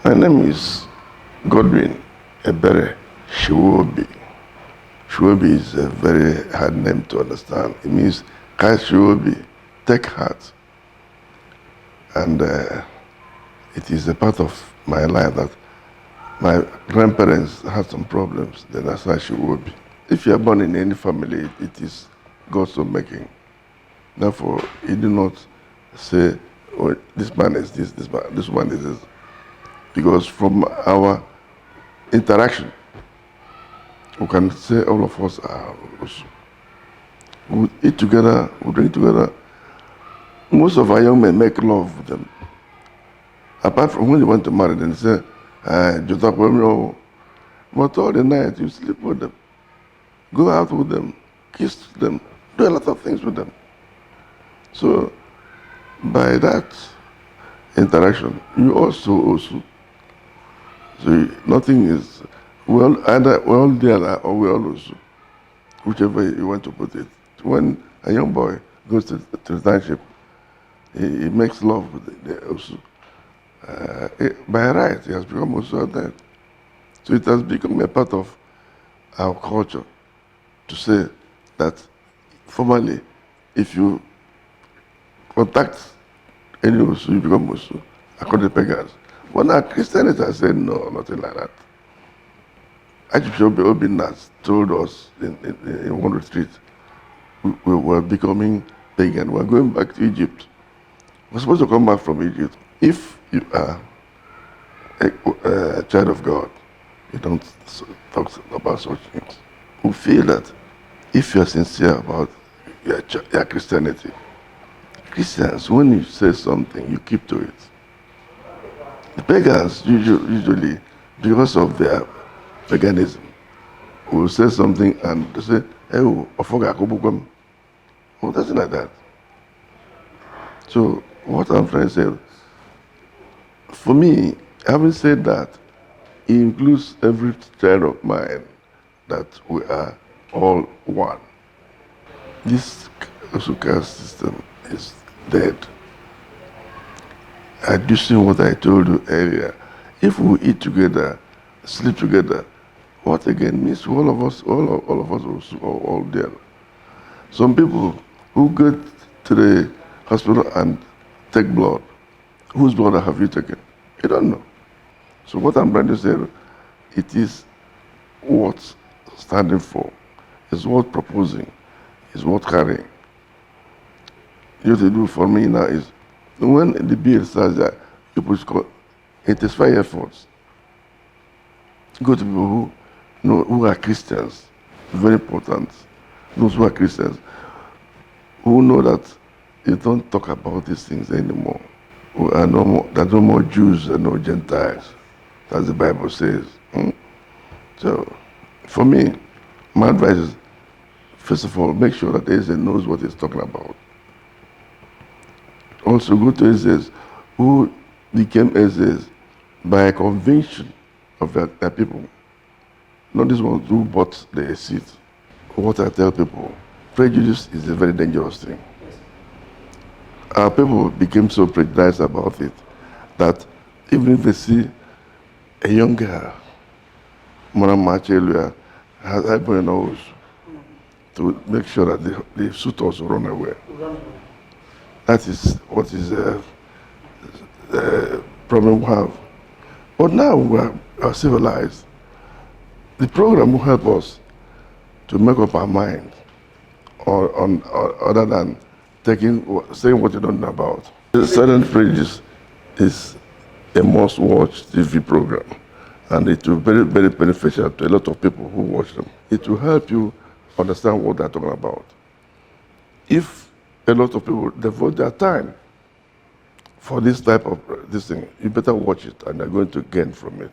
My name is Godwin Ebere Shiwobi. Shiwobi is a very hard name to understand. It means Kai Shiwobi, take heart. And it is a part of my life that my grandparents had some problems, then that's why Shiwobi. If you are born in any family, it is God's own making. Therefore, you do not say, oh, this man is this one is this. Because from our interaction, we can say all of us are Osu. We eat together, we drink together. Most of our young men make love with them. Apart from when they want to marry, then they say, but all the night you sleep with them, go out with them, kiss them, do a lot of things with them. So by that interaction, you also Osu. So nothing is, either we're all there or we're all Osu, whichever you want to put it. When a young boy goes to the township, he makes love with the Osu. By right, he has become Osu at that. So it has become a part of our culture to say that formally, if you contact any Osu, you become Osu, according to pagans. But now Christianity has said no, nothing like that. Archbishop Obinas told us in one retreat, we were becoming pagan. We were going back to Egypt. We're supposed to come back from Egypt. If you are a child of God, you don't talk about such things. We feel that if you are sincere about your Christianity, Christians, when you say something, you keep to it. The pagans usually, because of their paganism, will say something and they say, hey, well, nothing like that. So what I'm trying to say, for me, having said that, it includes every child of mine that we are all one. This Osu system is dead. Addition what I told you earlier, if we eat together, sleep together, what again means all of us are all there. Some people who go to the hospital and take blood, whose blood have you taken? You don't know. So what I'm trying to say, it is worth standing for, it's worth proposing, it's worth carrying. What you do for me now is, when the bill says that people should intensify efforts, go to people who are Christians, very important, those who are Christians, who know that you don't talk about these things anymore. There are no more Jews and no Gentiles, as the Bible says. So, for me, my advice is, first of all, make sure that Eze knows what he's talking about. Also, go to Ezes who became Ezes by a convention of their people. Not these ones who bought the seat. What I tell people, prejudice is a very dangerous thing. Our people became so prejudiced about it that even if they see a young girl, Mona Machelia, has eyebrow nose, to make sure that the suitors run away. That is what is the problem we have. But now we are civilized. The program will help us to make up our mind other than saying what you don't know about. The Silent Prejudice is a must-watch TV program, and it will be very, very beneficial to a lot of people who watch them. It will help you understand what they're talking about. If a lot of people devote their time for this type of this thing, you better watch it, and they're going to gain from it.